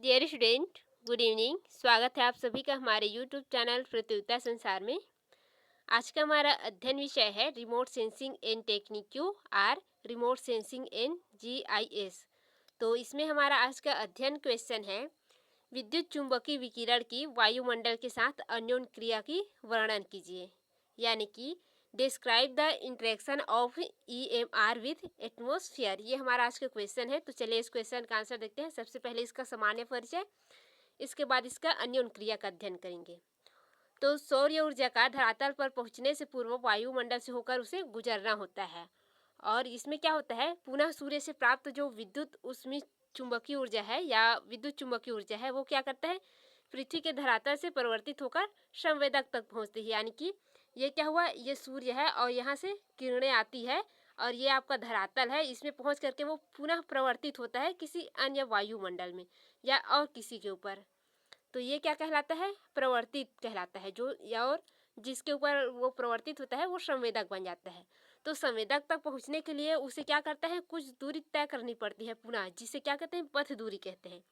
Dear student, good evening. स्वागत है आप सभी का हमारे यूट्यूब चैनल प्रतियोगिता संसार में। आज का हमारा अध्ययन विषय है remote sensing and technique are remote sensing and GIS. तो इसमें हमारा आज का अध्ययन क्वेश्चन है, विद्युत चुंबकीय विकिरण की वायुमंडल के साथ अन्योन्य क्रिया की वर्णन कीजिए, यानी कि describe the interaction of EMR with atmosphere. ये हमारा आज का क्वेश्चन है। तो चलिए इस क्वेश्चन का आंसर देखते हैं। सबसे पहले इसका सामान्य परिचय, इसके बाद इसका अन्योन्य क्रिया का अध्ययन करेंगे। तो सौर ऊर्जा का धरातल पर पहुंचने से पूर्व वायुमंडल से होकर उसे गुजरना होता है, और इसमें क्या होता है, पुनः सूर्य से प्राप्त जो विद्युत ऊष्मीय चुंबकीय ऊर्जा है या विद्युत चुंबकीय ऊर्जा है वो क्या करता है, पृथ्वी के धरातल से परिवर्तित होकर संवेदक तक पहुंचती है। यानी कि ये क्या हुआ, ये सूर्य है और यहाँ से किरणें आती है और ये आपका धरातल है, इसमें पहुंच करके वो पुनः प्रवर्तित होता है किसी अन्य वायुमंडल में या और किसी के ऊपर। तो ये क्या कहलाता है, प्रवर्तित कहलाता है। जो या और जिसके ऊपर वो प्रवर्तित होता है वो संवेदक बन जाता है। तो संवेदक तक पहुंचने के लिए उसे क्या करता है, कुछ दूरी तय करनी पड़ती है पुनः, जिसे क्या कहते हैं, पथ दूरी कहते हैं।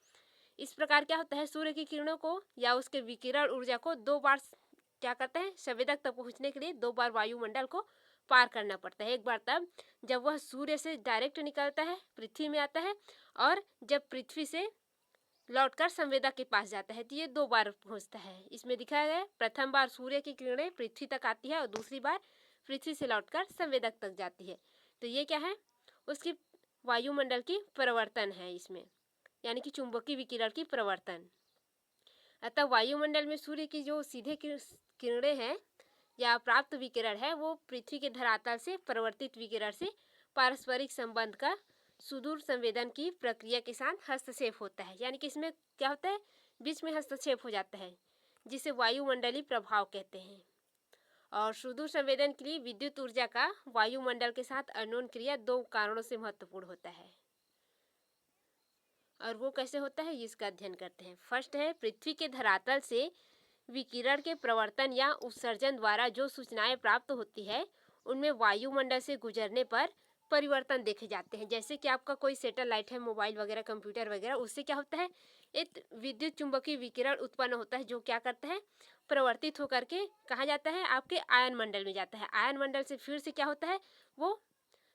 इस प्रकार क्या होता है, सूर्य की किरणों को या उसके विकिरण ऊर्जा को दो बार क्या करते हैं, संवेदक तक पहुंचने के लिए दो बार वायुमंडल को पार करना पड़ता है। एक बार तब जब वह सूर्य से डायरेक्ट निकलता है, पृथ्वी में आता है, और जब पृथ्वी से लौटकर संवेदक के पास जाता है। तो ये दो बार पहुंचता है। इसमें दिखाया गया, प्रथम बार सूर्य की किरणें पृथ्वी तक आती है और दूसरी बार पृथ्वी से लौटकर संवेदक तक जाती है। तो ये क्या है, उसकी वायुमंडल की परिवर्तन है इसमें, यानी कि चुंबकीय विकिरण की परिवर्तन। अतः वायुमंडल में सूर्य की जो सीधे किरणें हैं या प्राप्त विकिरण है वो पृथ्वी के धरातल से परिवर्तित विकिरण से पारस्परिक संबंध का सुदूर संवेदन की प्रक्रिया के साथ हस्तक्षेप होता है। यानी कि इसमें क्या होता है, बीच में हस्तक्षेप हो जाता है, जिसे वायुमंडलीय प्रभाव कहते हैं। और सुदूर संवेदन के लिए विद्युत ऊर्जा का वायुमंडल के साथ अन्योन्य क्रिया दो कारणों से महत्वपूर्ण होता है। और वो कैसे होता है, इसका अध्ययन करते हैं। फर्स्ट है, पृथ्वी के धरातल से विकिरण के प्रवर्तन या उत्सर्जन द्वारा जो सूचनाएं प्राप्त होती है उनमें वायुमंडल से गुजरने पर परिवर्तन देखे जाते हैं। जैसे कि आपका कोई सैटेलाइट है, मोबाइल वगैरह, कंप्यूटर वगैरह, उससे क्या होता है, एक विद्युत चुंबकीय विकिरण उत्पन्न होता है जो क्या करता है, प्रवर्तित होकर के कहाँ जाता है, आपके आयन मंडल में जाता है। आयन मंडल से फिर से क्या होता है, वो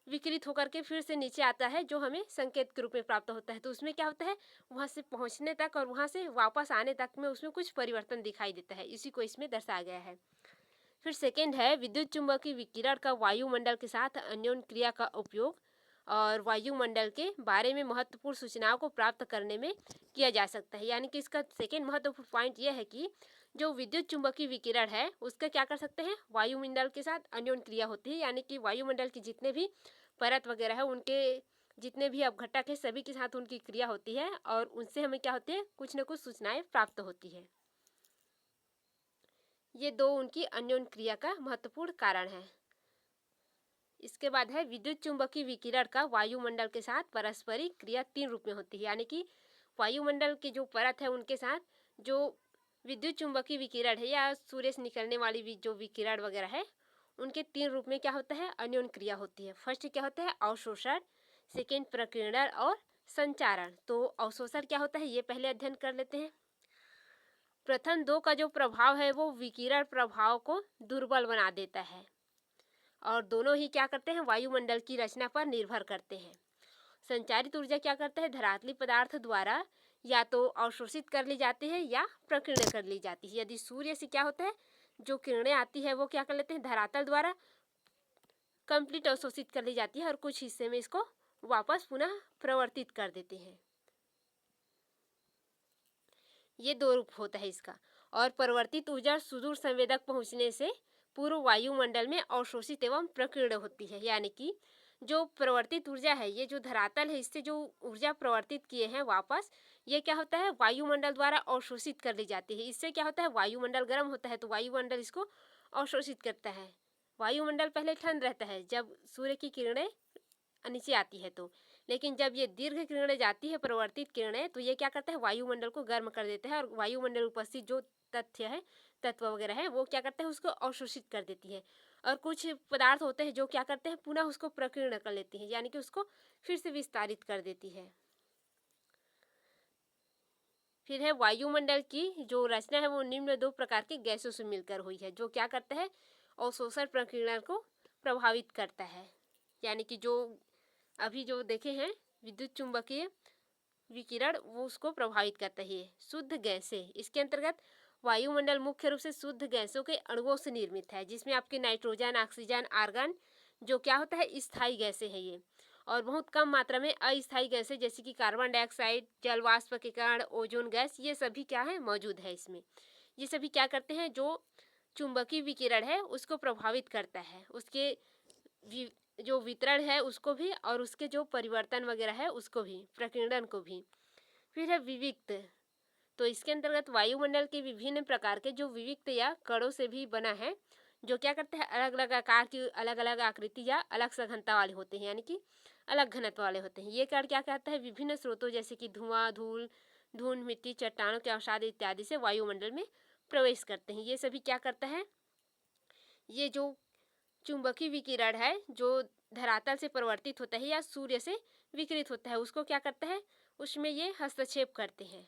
विकृत होकर के फिर से नीचे आता है, जो हमें संकेत के रूप में प्राप्त होता है। तो उसमें क्या होता है, वहाँ से पहुँचने तक और वहाँ से वापस आने तक में उसमें कुछ परिवर्तन दिखाई देता है। इसी को इसमें दर्शाया गया है। फिर सेकेंड है, विद्युत चुंबकीय विकिरण का वायुमंडल के साथ अन्योन्य क्रिया का उपयोग और वायुमंडल के बारे में महत्वपूर्ण सूचनाओं को प्राप्त करने में किया जा सकता है। यानी कि इसका सेकेंड महत्वपूर्ण पॉइंट यह है कि जो विद्युत चुंबकीय विकिरण है उसका क्या कर सकते हैं, वायुमंडल के साथ अन्योन्य क्रिया होती है। यानी कि वायुमंडल की जितने भी परत वगैरह है, उनके जितने भी अपघटक है, सभी के साथ उनकी क्रिया होती है और उनसे हमें क्या होती है, कुछ न कुछ सूचनाएं प्राप्त होती है। ये दो उनकी अन्योन्य क्रिया का महत्वपूर्ण कारण है। इसके बाद है, विद्युत चुंबकीय विकिरण का वायुमंडल के साथ पारस्परिक क्रिया तीन रूप में होती है। यानी कि वायुमंडल की जो परत है उनके साथ जो विद्युत चुंबकीय विकिरण है या सूर्य से निकलने वाली जो विकिरण वगैरह है, उनके तीन रूप में क्या होता है, अन्योन्य क्रिया होती है। फर्स्ट क्या होता है, अवशोषण, सेकेंड प्रकीर्णन और संचारण। तो अवशोषण क्या होता है, ये पहले अध्ययन कर लेते हैं। प्रथम दो का जो प्रभाव है वो विकिरण प्रभाव को दुर्बल बना देता है और दोनों ही क्या करते हैं, वायुमंडल की रचना पर निर्भर करते हैं। संचारित ऊर्जा क्या करता है, धरातलीय पदार्थ द्वारा या तो अवशोषित कर ली जाती है या प्रकीर्णन कर ली जाती है। यदि सूर्य से क्या होता है, जो किरणें आती है वो क्या कर लेते हैं, धरातल द्वारा कंप्लीट अवशोषित कर ली जाती है और कुछ हिस्से में इसको वापस पुनः प्रवर्तित कर देते हैं। ये दो रूप होता है इसका। और परिवर्तित ऊर्जा सुदूर संवेदक पहुंचने से पूर्व वायुमंडल में अवशोषित एवं प्रकीर्ण होती है। यानी कि जो प्रवर्तित ऊर्जा है, ये जो धरातल है इससे जो ऊर्जा प्रवर्तित किए हैं वापस, ये क्या होता है, वायुमंडल द्वारा अवशोषित कर ली जाती है। इससे क्या होता है, वायुमंडल गर्म होता है तो वायुमंडल इसको अवशोषित करता है। वायुमंडल पहले ठंड रहता है जब सूर्य की किरणें नीचे आती है तो, लेकिन जब ये दीर्घ किरणें जाती है, परिवर्तित किरणें, तो ये क्या करता है, वायुमंडल को गर्म कर देता है और वायुमंडल उपस्थित जो तथ्य है, तत्व वगैरह है, वो क्या करते हैं, उसको अवशोषित कर देती है। और कुछ पदार्थ होते हैं जो क्या करते हैं, पुनः उसको प्रकीर्ण कर लेती है, यानी कि उसको फिर से विस्तारित कर देती है। फिर है वायुमंडल की जो रचना है वो निम्न दो प्रकार के गैसों से मिलकर हुई है, जो क्या करता है अवशोषण प्रक्रिया को प्रभावित करता है। यानी कि जो अभी जो देखे हैं विद्युत चुंबकीय विकिरण वो उसको प्रभावित करता है। शुद्ध गैसें, इसके अंतर्गत वायुमंडल मुख्य रूप से शुद्ध गैसों के अणुओं से निर्मित है, जिसमें आपके नाइट्रोजन, ऑक्सीजन, आर्गन जो क्या होता है स्थायी गैसें हैं ये, और बहुत कम मात्रा में अस्थायी गैसें जैसे कि कार्बन डाइऑक्साइड, जल वाष्प के कारण ओजोन गैस, ये सभी क्या है मौजूद है इसमें। ये सभी क्या करते हैं जो चुंबकीय विकिरण है उसको प्रभावित करता है, उसके जो वितरण है उसको भी और उसके जो परिवर्तन वगैरह है उसको भी, प्रकीर्णन को भी। फिर है विविक्त, तो इसके अंतर्गत वायुमंडल के विभिन्न प्रकार के जो विविक्त या कणों से भी बना है, जो क्या करते हैं अलग अलग आकार की, अलग अलग आकृति या अलग सघनता वाले होते हैं, यानी कि अलग घनत्व वाले होते हैं। ये कण क्या कहता है विभिन्न स्रोतों जैसे कि धुआं, धूल, धुंध, मिट्टी, चट्टानों के अवसाद इत्यादि से वायुमंडल में प्रवेश करते हैं। ये सभी क्या करता है, ये जो चुंबकीय विकिरण है जो धरातल से परिवर्तित होता है या सूर्य से विकिरित होता है उसको क्या करता है उसमें ये हस्तक्षेप करते हैं।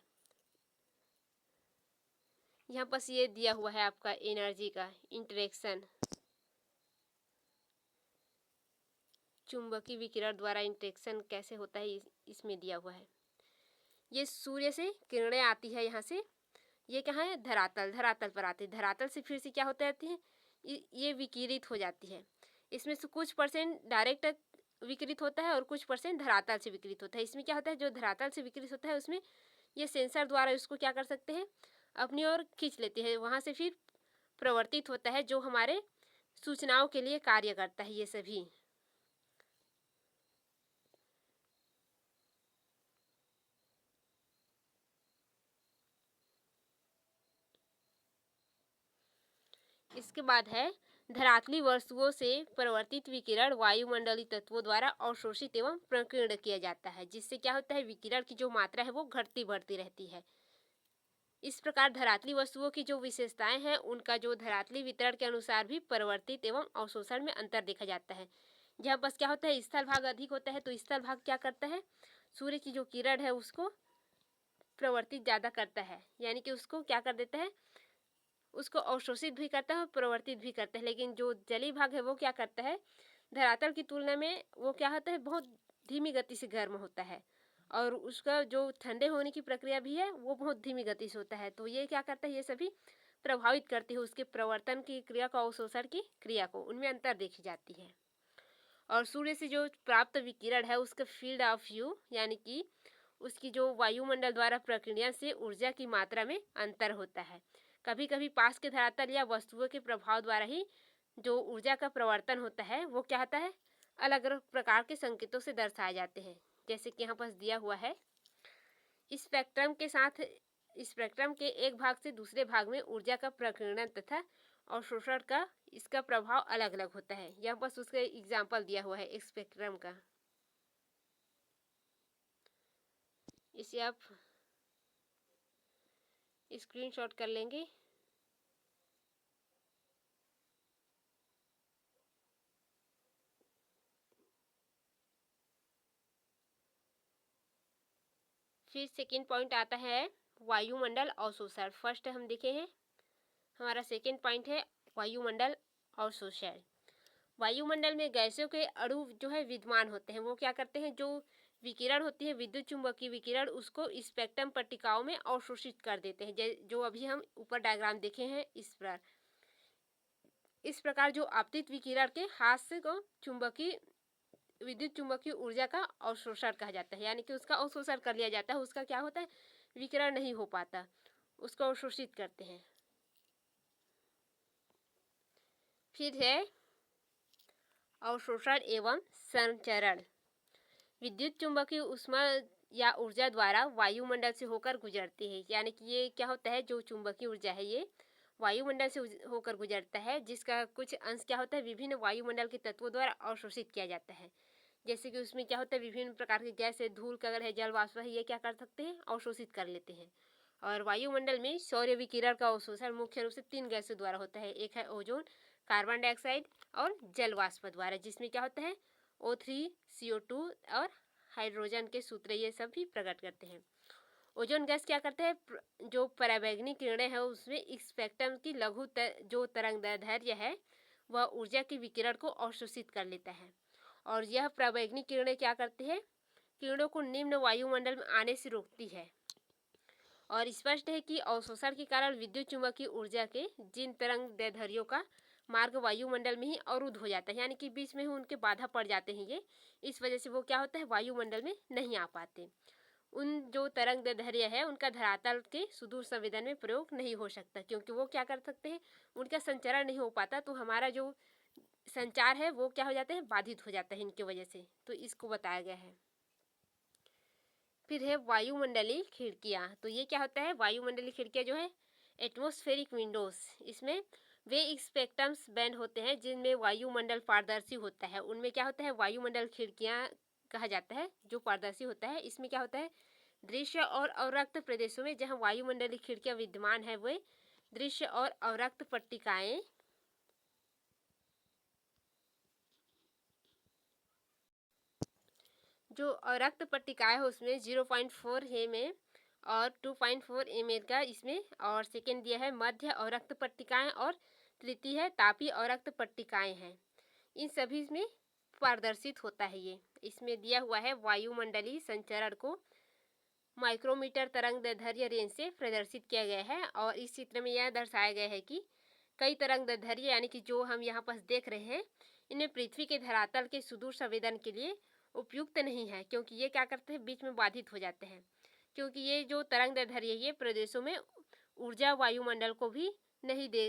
यहाँ बस ये दिया हुआ है आपका एनर्जी का इंटरेक्शन, चुंबकीय विकिरण द्वारा इंटरेक्शन कैसे होता है इसमें दिया हुआ है। ये सूर्य से किरणें आती है यहाँ से, ये कहाँ है धरातल, धरातल पर आती है, धरातल से फिर से क्या होते रहती है ये विकिरित हो जाती है। इसमें से कुछ परसेंट डायरेक्ट विकिरित होता है और कुछ परसेंट धरातल से विकिरित होता है। इसमें क्या होता है जो धरातल से विकिरित होता है उसमें ये सेंसर द्वारा उसको क्या कर सकते हैं अपनी ओर खींच लेते हैं, वहाँ से फिर प्रवर्तित होता है जो हमारे सूचनाओं के लिए कार्य करता है। ये सभी इसके बाद है धरातली वस्तुओं से परिवर्तित विकिरण वायुमंडलीय तत्वों द्वारा अवशोषित एवं प्रकीर्ण किया जाता है, जिससे क्या होता है विकिरण की जो मात्रा है वो घटती बढ़ती रहती है। इस प्रकार धरातली वस्तुओं की जो विशेषताएं हैं उनका जो धरातली वितरण के अनुसार भी परिवर्तित एवं अवशोषण में अंतर देखा जाता है। जहाँ बस क्या होता है स्थल भाग अधिक होता है तो स्थल भाग क्या करता है सूर्य की जो किरण है उसको प्रवर्तित ज़्यादा करता है, यानी कि उसको क्या कर देता है उसको अवशोषित भी करता है और प्रवर्तित भी करता है। लेकिन जो जलीय भाग है वो क्या करता है धरातल की तुलना में वो क्या होता है बहुत धीमी गति से गर्म होता है और उसका जो ठंडे होने की प्रक्रिया भी है वो बहुत धीमी गति से होता है। तो ये क्या करता है ये सभी प्रभावित करती है उसके प्रवर्तन की क्रिया को, अवशोषण की क्रिया को, उनमें अंतर देखी जाती है। और सूर्य से जो प्राप्त विकिरण है उसका फील्ड ऑफ व्यू यानी कि उसकी जो वायुमंडल द्वारा प्रक्रिया से ऊर्जा की मात्रा में अंतर होता है। कभी कभी पास के धरातल या वस्तुओं के प्रभाव द्वारा ही जो ऊर्जा का प्रवर्तन होता है वो क्या होता है अलग अलग प्रकार के संकेतों से दर्शाए जाते हैं, जैसे कि यहाँ पर दिया हुआ है स्पेक्ट्रम के साथ स्पेक्ट्रम के एक भाग से दूसरे भाग में ऊर्जा का प्रकीर्णन तथा अवशोषण का इसका प्रभाव अलग अलग होता है। यहाँ बस उसका एग्जाम्पल दिया हुआ है स्पेक्ट्रम का, इसे आप स्क्रीनशॉट कर लेंगे। फिर सेकेंड पॉइंट आता है वायुमंडल अवशोषण। फर्स्ट हम देखे हैं हमारा सेकेंड पॉइंट है वायुमंडल अवशोषण। वायुमंडल में गैसों के अणु जो है विद्यमान होते हैं, वो क्या करते हैं जो विकिरण होती है विद्युत चुंबकीय विकिरण उसको स्पेक्ट्रम पट्टिकाओं में अवशोषित कर देते हैं, जो अभी हम ऊपर डायग्राम देखे हैं इस प्रकार जो आपतित विकिरण के हाथ से को चुंबकीय विद्युत चुंबकीय ऊर्जा का अवशोषण कहा जाता है, यानी कि उसका अवशोषण कर लिया जाता है, उसका क्या होता है विकिरण नहीं हो पाता, उसको अवशोषित करते हैं। फिर है अवशोषण एवं संचरण। विद्युत चुंबकीय ऊष्मा या ऊर्जा द्वारा वायुमंडल से होकर गुजरती है, यानी कि ये क्या होता है जो चुंबकीय ऊर्जा है ये वायुमंडल से होकर गुजरता है, जिसका कुछ अंश क्या होता है विभिन्न वायुमंडल के तत्वों द्वारा अवशोषित किया जाता है। जैसे कि उसमें क्या होता है विभिन्न प्रकार के गैस है, धूल कण है, जल वाष्प है, ये क्या कर सकते हैं अवशोषित कर लेते हैं। और वायुमंडल में सौर विकिरण का अवशोषण मुख्य रूप से 3 गैसों द्वारा होता है, एक है ओजोन, कार्बन डाइऑक्साइड और जल वाष्प द्वारा, जिसमें क्या होता है O3, CO2 और हाइड्रोजन के सूत्र ये सब भी प्रकट करते हैं। ओजोन गैस क्या करते हैं, जो पराबैंगनी किरणें हैं उसमें स्पेक्ट्रम की जो तरंगदैर्ध्य है वह ऊर्जा की विकिरण को अवशोषित कर लेता है। और यह पराबैंगनी किरणें क्या करती है, किरणों को निम्न वायुमंडल में आने से रोकती है। और स्पष्ट है कि अवशोषण के कारण विद्युत चुम्बकीय ऊर्जा के जिन तरंगदैर्ध्यों का मार्ग वायुमंडल में ही अवरुद्ध हो जाता है, यानी कि बीच में ही उनके बाधा पड़ जाते हैं ये, इस वजह से वो क्या होता है, वायुमंडल में नहीं आ पाते। उन जो तरंगदैर्ध्य है उनका धरातल के सुदूर संवेदन में प्रयोग नहीं हो सकता, क्योंकि वो क्या कर सकते हैं, उनका संचरण नहीं हो पाता, तो हमारा जो संचार है वो क्या हो जाता है, बाधित हो जाता है इनकी वजह से। तो इसको बताया गया है। फिर है वायुमंडलीय खिड़कियाँ। तो ये क्या होता है, वायुमंडलीय खिड़कियाँ जो है एटमॉस्फेरिक विंडोज, इसमें वे स्पेक्ट्रम्स बैंड होते हैं जिनमें वायुमंडल पारदर्शी होता है, उनमें क्या होता है, वायुमंडल खिड़कियाँ कहा जाता है जो पारदर्शी होता है। इसमें क्या होता है, दृश्य और अवरक्त प्रदेशों में जहाँ वायुमंडलीय खिड़कियाँ विद्यमान है वे दृश्य और अवरक्त पट्टिकाएं जो अवरक्त पट्टिकाएं है उसमें 0.4 एम और 2.4 एम का इसमें, और सेकेंड दिया है मध्य अवरक्त पट्टिकाएं, और तृतीय है तापीय अवरक्त पट्टिकाएं हैं। इन सभी में पारदर्शित होता है ये। इसमें दिया हुआ है वायुमंडलीय संचरण को माइक्रोमीटर तरंगदैर्ध्य रेंज से प्रदर्शित किया गया है। और इस चित्र में यह दर्शाया गया है कि कई तरंगदैर्ध्य यानी कि जो हम यहाँ पर देख रहे हैं इन्हें पृथ्वी के धरातल के सुदूर संवेदन के लिए उपयुक्त नहीं है, क्योंकि ये क्या करते हैं, बीच में बाधित हो जाते हैं, क्योंकि ये जो तरंगदैर्ध्य ये प्रदेशों में ऊर्जा वायुमंडल को भी नहीं दे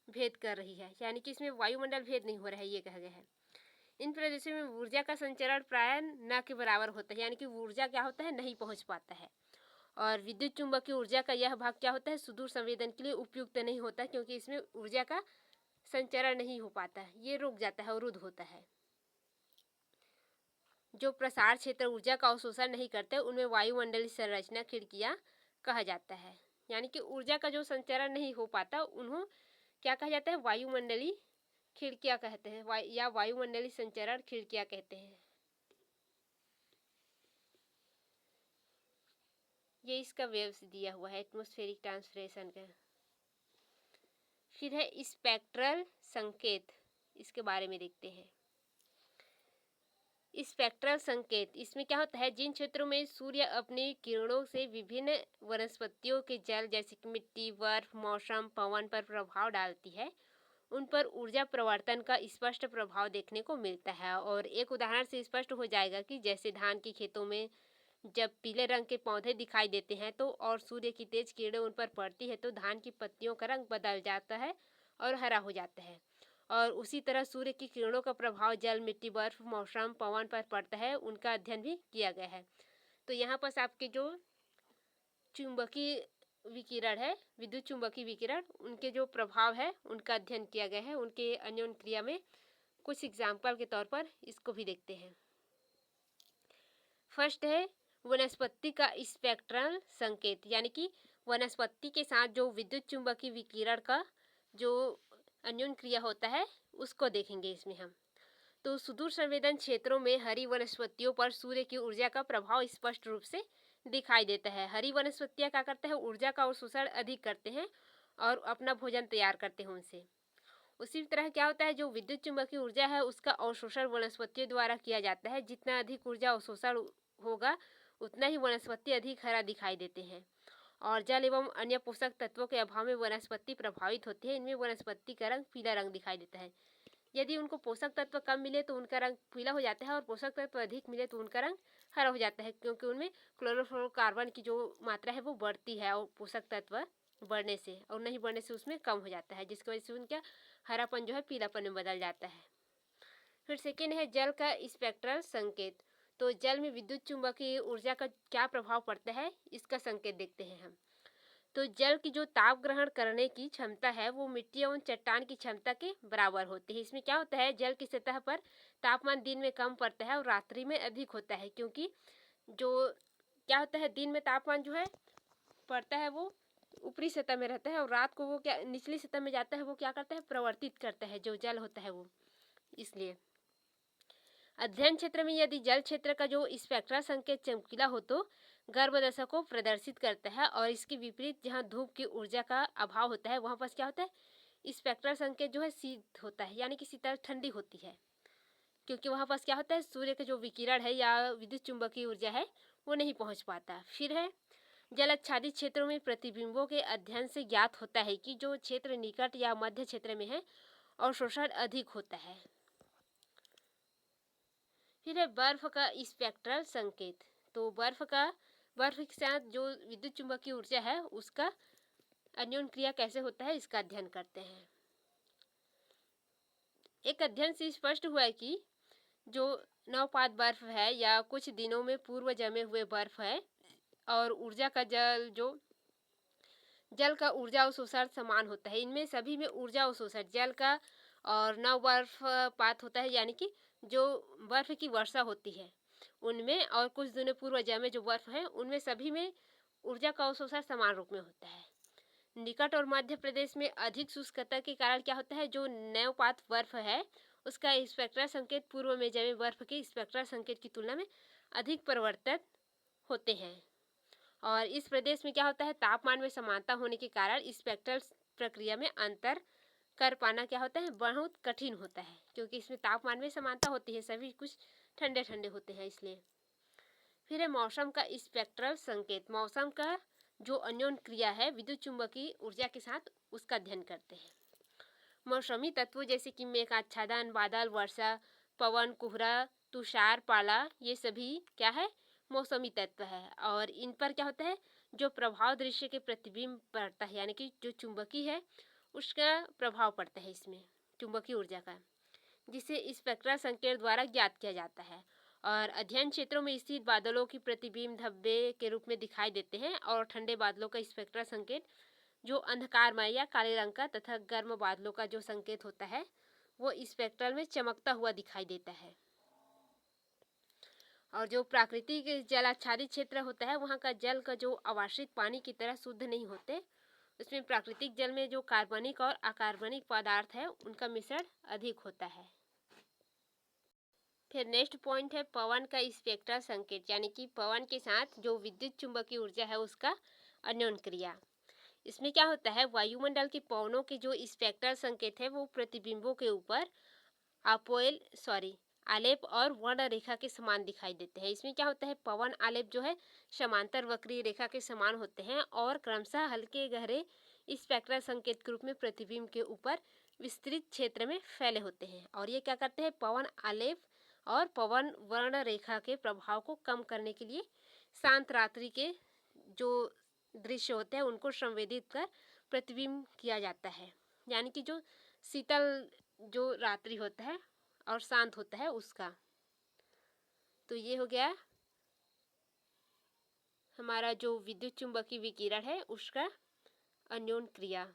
भेद कर रही है, यानी कि इसमें वायुमंडल भेद नहीं हो रहा है, ये कहा गया है। इन प्रदेशों में ऊर्जा का संचरण प्राय न के बराबर होता है, यानी कि ऊर्जा क्या होता है, नहीं पहुंच पाता है। और विद्युत चुंबकीय ऊर्जा का यह भाग क्या होता है, सुदूर संवेदन के लिए उपयुक्त नहीं होता, क्योंकि इसमें ऊर्जा का संचरण नहीं हो पाता है, ये रुक जाता है, अवरुद्ध होता है। जो प्रसार क्षेत्र ऊर्जा का अवशोषण नहीं करते उनमें वायुमंडलीय संरचना खिड़कियाँ कहा जाता है, यानी कि ऊर्जा का जो संचरण नहीं हो पाता उन्हें क्या कहा जाता है, वायुमंडलीय खिड़कियाँ कहते हैं, या वायुमंडलीय संचरण खिड़कियाँ कहते हैं। ये इसका वेव्स दिया हुआ है एटमॉस्फेरिक ट्रांसफरेशन का। फिर है स्पेक्ट्रल संकेत, इसके बारे में देखते हैं। स्पेक्ट्रल संकेत, इसमें क्या होता है, जिन क्षेत्रों में सूर्य अपनी किरणों से विभिन्न वनस्पतियों के जल जैसे कि मिट्टी, बर्फ, मौसम, पवन पर प्रभाव डालती है उन पर ऊर्जा प्रवर्तन का स्पष्ट प्रभाव देखने को मिलता है। और एक उदाहरण से स्पष्ट हो जाएगा कि जैसे धान के खेतों में जब पीले रंग के पौधे दिखाई देते हैं तो और सूर्य की तेज किरणें उन पर पड़ती है तो धान की पत्तियों का रंग बदल जाता है और हरा हो जाता है। और उसी तरह सूर्य की किरणों का प्रभाव जल, मिट्टी, बर्फ, मौसम, पवन पर पड़ता है, उनका अध्ययन भी किया गया है। तो यहाँ पर आपके जो चुंबकीय विकिरण है, विद्युत चुंबकीय विकिरण, उनके जो प्रभाव है उनका अध्ययन किया गया है, उनके अन्योन क्रिया में। कुछ एग्जाम्पल के तौर पर इसको भी देखते हैं। फर्स्ट है वनस्पति का स्पेक्ट्रल संकेत, यानी कि वनस्पति के साथ जो विद्युत चुंबकीय विकिरण का जो अन्योन क्रिया होता है उसको देखेंगे इसमें हम। तो सुदूर संवेदन क्षेत्रों में हरी वनस्पतियों पर सूर्य की ऊर्जा का प्रभाव स्पष्ट रूप से दिखाई देता है। हरी वनस्पतियाँ क्या करते हैं, ऊर्जा का अवशोषण अधिक करते हैं और अपना भोजन तैयार करते हैं उनसे। उसी तरह क्या होता है, जो विद्युत चुंबकीय ऊर्जा है उसका अवशोषण वनस्पतियों द्वारा किया जाता है। जितना अधिक ऊर्जा अवशोषण होगा उतना ही वनस्पति अधिक हरा दिखाई देते हैं। और जल एवं अन्य पोषक तत्वों के अभाव में वनस्पति प्रभावित होती है। इनमें वनस्पति का रंग पीला रंग दिखाई देता है। यदि उनको पोषक तत्व कम मिले तो उनका रंग पीला हो जाता है और पोषक तत्व अधिक मिले तो उनका रंग हरा हो जाता है, क्योंकि उनमें क्लोरोफ्लोरोकार्बन की जो मात्रा है वो बढ़ती है और पोषक तत्व बढ़ने से और नहीं बढ़ने से उसमें कम हो जाता है, जिसकी वजह से उनका हरापन जो है पीलापन में बदल जाता है। फिर सेकेंड है जल का स्पेक्ट्रल संकेत। तो जल में विद्युत चुंबकीय ऊर्जा का क्या प्रभाव पड़ता है इसका संकेत देखते हैं हम। तो जल की जो ताप ग्रहण करने की क्षमता है वो मिट्टी एवं चट्टान की क्षमता के बराबर होती है। इसमें क्या होता है, जल की सतह पर तापमान दिन में कम पड़ता है और रात्रि में अधिक होता है, क्योंकि जो क्या होता है, दिन में तापमान जो है पड़ता है वो ऊपरी सतह में रहता है और रात को वो क्या निचली सतह में जाता है, वो क्या करता है, प्रवर्तित करता है जो जल होता है वो। इसलिए अध्ययन क्षेत्र में यदि जल क्षेत्र का जो स्पेक्ट्रल संकेत चमकीला हो तो गर्म दशा को प्रदर्शित करता है। और इसके विपरीत जहाँ धूप की ऊर्जा का अभाव होता है वहाँ पर क्या होता है, स्पेक्ट्रल संकेत जो है शीत होता है, यानी कि शीतल ठंडी होती है, क्योंकि वहाँ पास क्या होता है, सूर्य का जो विकिरण है या विद्युत चुंबकीय ऊर्जा है वो नहीं पहुँच पाता। फिर है जल आच्छादित क्षेत्रों में प्रतिबिंबों के अध्ययन से ज्ञात होता है कि जो क्षेत्र निकट या मध्य क्षेत्र में है अवशोषण अधिक होता है। फिर है बर्फ का स्पेक्ट्रल संकेत। तो बर्फ के साथ जो विद्युत चुंबकीय ऊर्जा है उसका अन्योन क्रिया कैसे होता है इसका अध्ययन करते हैं। एक अध्ययन से स्पष्ट हुआ है कि जो नवपात बर्फ है या कुछ दिनों में पूर्व जमे हुए बर्फ है और ऊर्जा का जल का ऊर्जा अवशोषण समान होता है। इनमें सभी में ऊर्जा अवशोषण जल का और नव बर्फपात होता है, यानी कि जो बर्फ की वर्षा होती है उनमें, और कुछ दिनों पूर्व जमे जो बर्फ है उनमें सभी में ऊर्जा का अवशोषण समान रूप में होता है। निकट और मध्य प्रदेश में अधिक शुष्कता के कारण क्या होता है, जो नवपात बर्फ है उसका स्पेक्ट्रल संकेत पूर्व में जमे बर्फ के स्पेक्ट्रल संकेत की तुलना में अधिक परिवर्तित होते हैं। और इस प्रदेश में क्या होता है, तापमान में समानता होने के कारण स्पेक्ट्रल प्रक्रिया में अंतर कर पाना क्या होता है, बहुत कठिन होता है, क्योंकि इसमें तापमान में समानता होती है, सभी कुछ ठंडे ठंडे होते हैं इसलिए। फिर है मौसम का स्पेक्ट्रल संकेत। मौसम का जो अन्योन क्रिया है विद्युत चुंबकीय ऊर्जा के साथ उसका अध्ययन करते हैं। मौसमी तत्वों जैसे कि मेघ आच्छादन, बादल, वर्षा, पवन, कोहरा, तुषार, पाला, ये सभी क्या है, मौसमी तत्व है। और इन पर क्या होता है, जो प्रभाव दृश्य के प्रतिबिंब पड़ता है, यानी कि जो चुंबकीय है उसका प्रभाव पड़ता है इसमें चुंबकीय ऊर्जा का, जिसे स्पेक्ट्रल संकेत द्वारा ज्ञात किया जाता है। और अध्ययन क्षेत्रों में स्थित बादलों की प्रतिबिंब धब्बे के रूप में दिखाई देते हैं। और ठंडे बादलों का स्पेक्ट्रल संकेत जो अंधकारमय या काले रंग का, तथा गर्म बादलों का जो संकेत होता है वो स्पेक्ट्रल में चमकता हुआ दिखाई देता है। और जो प्राकृतिक जल आच्छादित क्षेत्र होता है वहाँ का जल का जो अवाष्रित पानी की तरह शुद्ध नहीं होते, उसमें प्राकृतिक जल में जो कार्बनिक और अकार्बनिक पदार्थ है उनका मिश्रण अधिक होता है। फिर नेक्स्ट पॉइंट है पवन का स्पेक्ट्रल संकेत, यानी कि पवन के साथ जो विद्युत चुंबकीय ऊर्जा है उसका अन्योन क्रिया। इसमें क्या होता है, वायुमंडल के पवनों के जो स्पेक्ट्रल संकेत है वो प्रतिबिंबों के ऊपर आलेप और वर्ण रेखा के समान दिखाई देते हैं। इसमें क्या होता है, पवन आलेप जो है समांतर वक्रीय रेखा के समान होते हैं और क्रमशः हल्के गहरे स्पेक्ट्रल संकेत के रूप में प्रतिबिंब के ऊपर विस्तृत क्षेत्र में फैले होते हैं। और ये क्या करते हैं, पवन आलेप और पवन वर्ण रेखा के प्रभाव को कम करने के लिए शांत रात्रि के जो दृश्य होते हैं उनको संवेदित कर प्रतिबिंब किया जाता है, यानी कि जो शीतल जो रात्रि होता है और शांत होता है उसका। तो ये हो गया हमारा जो विद्युत चुंबकीय विकिरण है उसका अन्योन क्रिया।